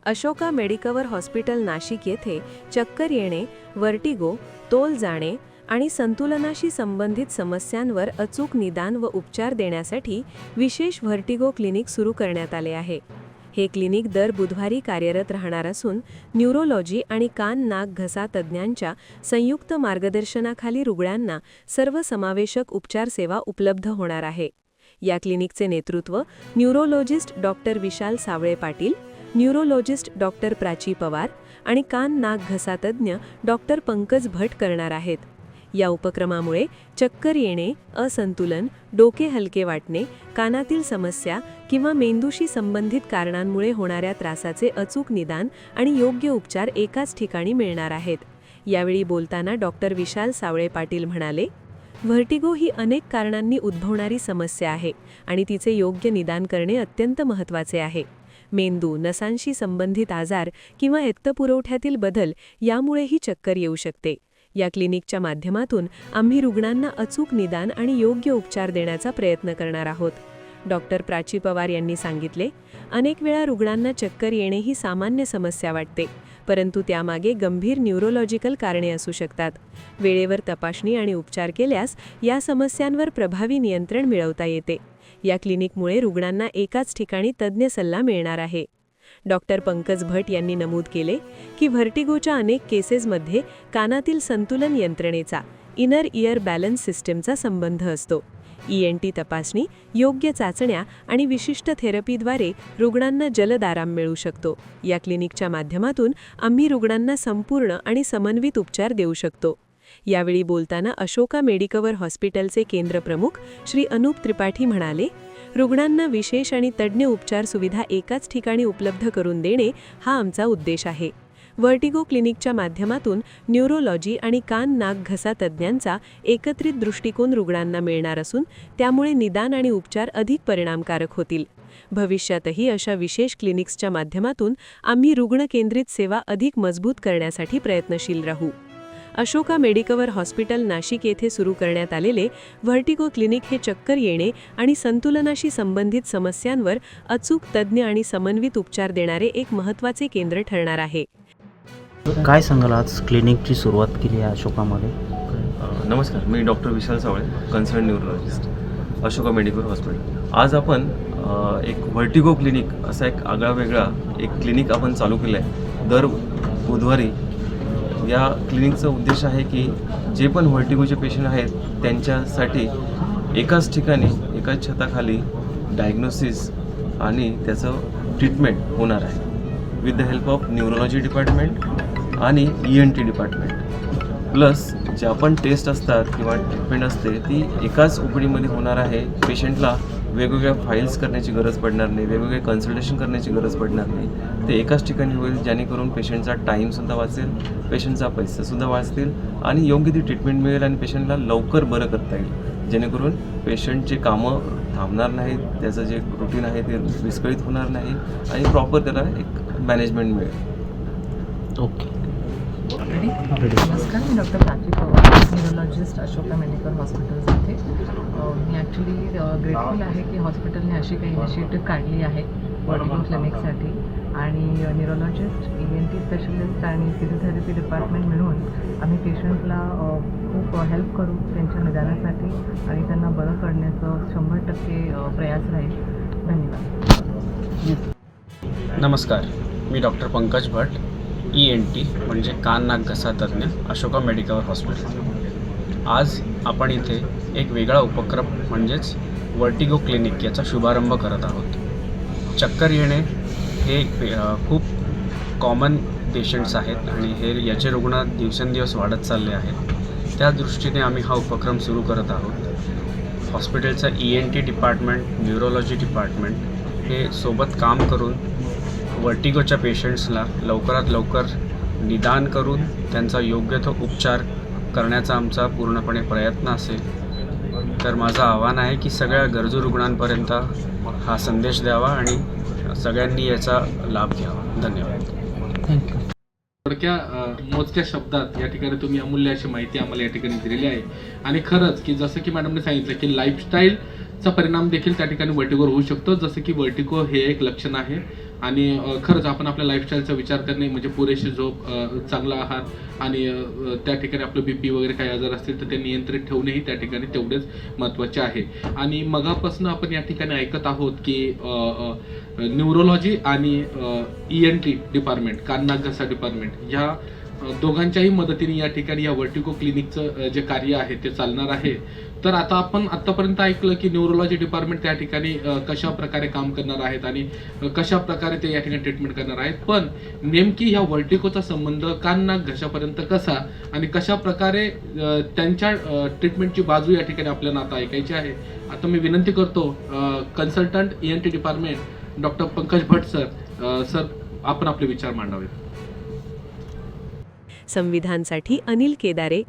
Ashoka Medicover hospital Nashik येथे चक्कर येणे, वर्टिगो, तोल जाणे आणि संतुलनाशी संबंधित समस्यांवर अचूक निदान व उपचार देण्यासाठी विशेष व्हर्टिगो क्लिनिक सुरू करण्यात आले आहे. हे क्लिनिक दर बुधवारी कार्यरत राहणार असून न्यूरोलॉजी आणि कान नाक घसा तज्ज्ञांच्या संयुक्त मार्गदर्शनाखाली रुग्णांना सर्वसमावेशक उपचार सेवा उपलब्ध होणार आहे. या क्लिनिकचे नेतृत्व न्यूरोलॉजिस्ट डॉक्टर विशाल सावळे पाटील, न्यूरोलॉजिस्ट डॉक्टर प्राची पवार आणि कान नाक घसा तज्ज्ञ डॉक्टर पंकज भट करणार आहेत. या उपक्रमामुळे चक्कर येणे, असंतुलन, डोके हलके वाटणे, कानातील समस्या किंवा मेंदूशी संबंधित कारणांमुळे होणाऱ्या त्रासाचे अचूक निदान आणि योग्य उपचार एकाच ठिकाणी मिळणार आहेत. यावेळी बोलताना डॉक्टर विशाल सावळे पाटील म्हणाले, व्हर्टिगो ही अनेक कारणांनी उद्भवणारी समस्या आहे आणि तिचे योग्य निदान करणे अत्यंत महत्त्वाचे आहे. मेंदू, नसांशी संबंधित आजार किंवा रक्तपुरवठ्यातील बदल यामुळेही चक्कर येऊ शकते. या क्लिनिकच्या माध्यमातून आम्ही रुग्णांना अचूक निदान आणि योग्य उपचार देण्याचा प्रयत्न करणार आहोत. डॉक्टर प्राची पवार यांनी सांगितले, अनेक वेळा रुग्णांना चक्कर येणे ही सामान्य समस्या वाटते, परंतु त्यामागे गंभीर न्यूरोलॉजिकल कारणे असू शकतात. वेळेवर तपासणी आणि उपचार केल्यास या समस्यांवर प्रभावी नियंत्रण मिळवता येते. या क्लिनिकमुळे रुग्णांना एकाच ठिकाणी तज्ज्ञ सल्ला मिळणार आहे. डॉक्टर पंकज भट यांनी नमूद केले की व्हर्टिगोच्या अनेक केसेसमध्ये कानातील संतुलन यंत्रणेचा इनर इयर बॅलन्स सिस्टमचा संबंध असतो. ENT तपासणी, योग्य चाचण्या आणि विशिष्ट थेरपीद्वारे रुग्णांना जलद आराम मिळू शकतो. या क्लिनिकच्या माध्यमातून आम्ही रुग्णांना संपूर्ण आणि समन्वित उपचार देऊ शकतो. यावेळी बोलताना अशोका मेडिकवर हॉस्पिटलचे केंद्र प्रमुख श्री अनूप त्रिपाठी म्हणाले, रुग्णांना विशेष आणि तज्ज्ञ उपचार सुविधा एकाच ठिकाणी उपलब्ध करून देणे हा आमचा उद्देश आहे. व्हर्टिगो क्लिनिकच्या माध्यमातून न्यूरोलॉजी आणि कान नाक घसा तज्ज्ञांचा एकत्रित दृष्टिकोन रुग्णांना मिळणार असून त्यामुळे निदान आणि उपचार अधिक परिणामकारक होतील. भविष्यातही अशा विशेष क्लिनिक्सच्या माध्यमातून आम्ही रुग्णकेंद्रित सेवा अधिक मजबूत करण्यासाठी प्रयत्नशील राहू. अशोका मेडिकवर हॉस्पिटल नाशिक येथे सुरू करण्यात आलेले व्हर्टिगो क्लिनिक हे चक्कर येणे आणि संतुलनाशी संबंधित समस्यांवर अचूक तज्ज्ञ आणि समन्वित उपचार देणारे एक महत्त्वाचे केंद्र ठरणार आहे. काय सांगाल, आज क्लिनिकची सुरुवात केली आहे अशोकामध्ये? नमस्कार, मी doctor Vishal Sawale, concern neurologist, Ashoka medical hospital. आज आपण एक व्हर्टिगो क्लिनिक असा एक आगळा वेगळा एक क्लिनिक आपण चालू केलं आहे. दर बुधवारी या क्लिनिकचा उद्देश आहे की जे पण व्हर्टिगोचे पेशंट आहेत त्यांच्यासाठी एकाच ठिकाणी एकाच छताखाली डायग्नोसिस आणि त्याचं ट्रीटमेंट होणार आहे with the help of neurology department आणि ENT डिपार्टमेंट. प्लस ज्या पण टेस्ट असतात किंवा ट्रीटमेंट असते ती एकाच OPDमध्ये होणार आहे. पेशंटला वेगवेगळ्या फाईल्स करण्याची गरज पडणार नाही, वेगवेगळे कन्सल्टेशन करण्याची गरज पडणार नाही. ते एकाच ठिकाणी होईल, जेणेकरून पेशंटचा टाईमसुद्धा वाचेल, पेशंटचा पैसासुद्धा वाचतील आणि योग्य ती ट्रीटमेंट मिळेल आणि पेशंटला लवकर बरं करता येईल, जेणेकरून पेशंटचे कामं थांबणार नाहीत, त्याचं जे रुटीन आहे ते विस्कळीत होणार नाही आणि प्रॉपर त्याला एक मॅनेजमेंट मिळेल. ओके. नमस्कार, मी doctor Prachi Pawar, neurologist, Ashoka medical hospital येथे. मी ॲक्च्युली ग्रेटफुल आहे की हॉस्पिटलने अशी काही इनिशिएटिव्ह काढली आहे व्हर्टिगो क्लिनिकसाठी आणि न्यूरोलॉजिस्ट, ENT स्पेशलिस्ट आणि फिजिओथेरपी डिपार्टमेंट मिळून आम्ही पेशंटला खूप हेल्प करू त्यांच्या निदानासाठी आणि त्यांना बरं करण्याचं 100% प्रयास राहील. धन्यवाद. नमस्कार, मी डॉक्टर पंकज भट, ENT म्हणजे कान नाक घसा तज्ज्ञ, अशोका मेडिकल हॉस्पिटल. आज आपण इथे एक वेगळा उपक्रम म्हणजेच व्हर्टिगो क्लिनिक याचा शुभारंभ करत आहोत. चक्कर येणे हे खूप कॉमन पेशंट्स आहेत आणि याचे रुग्ण दिवसेंदिवस वाढत चालले आहेत. त्या दृष्टीने आम्ही हा उपक्रम सुरू करत आहोत. हॉस्पिटलचा ENT डिपार्टमेंट, न्यूरोलॉजी डिपार्टमेंट हे सोबत काम करून व्हर्टिगोच्या पेशंट्सला लवकरात लवकर निदान करून त्यांचा योग्य तो उपचार करण्याचा आमचा पूर्णपणे प्रयत्न असेल. तर माझं आव्हान आहे की सगळ्या गरजू रुग्णांपर्यंत हा संदेश द्यावा आणि सगळ्यांनी याचा लाभ घ्यावा. धन्यवाद. थँक्यू. थोडक्या मोजक्या शब्दात या ठिकाणी तुम्ही अमूल्य अशी माहिती आम्हाला या ठिकाणी दिलेली आहे. आणि खरंच की जसं की मॅडमने सांगितलं की लाईफस्टाईलचा परिणाम देखील त्या ठिकाणी व्हर्टिगोवर होऊ शकतो. जसं की व्हर्टिगो हे एक लक्षण आहे आणि खरंच आपण आपल्या लाईफस्टाईलचा विचार करणे म्हणजे पुरेशी झोप, चांगला आहार आणि त्या ठिकाणी आपलं BP वगैरे काही आजार असतील तर ते नियंत्रित ठेवणेही त्या ठिकाणी तेवढेच महत्त्वाचे आहे. आणि मगापासून आपण या ठिकाणी ऐकत आहोत की न्यूरोलॉजी आणि ENT डिपार्टमेंट, कान नाक घसा डिपार्टमेंट ह्या दोघांच्याही मदतीने या ठिकाणी या वर्टिगो क्लिनिकचं जे कार्य आहे ते चालणार आहे. तर आता आपण आत्तापर्यंत ऐकलं की न्यूरोलॉजी डिपार्टमेंट त्या ठिकाणी कशा प्रकारे काम करणार आहेत आणि कशा प्रकारे ते या ठिकाणी ट्रीटमेंट करणार आहेत, पण नेमकी ह्या वर्टिगोचा संबंध कान नाक घशापर्यंत कसा आणि कशा प्रकारे त्यांच्या ट्रीटमेंटची बाजू या ठिकाणी आपल्याला आता ऐकायची आहे. आता मी विनंती करतो consultant ENT department doctor Pankaj Bhat sir आपण आपले विचार मांडावेत. संविधानसाठी अनिल केदारे,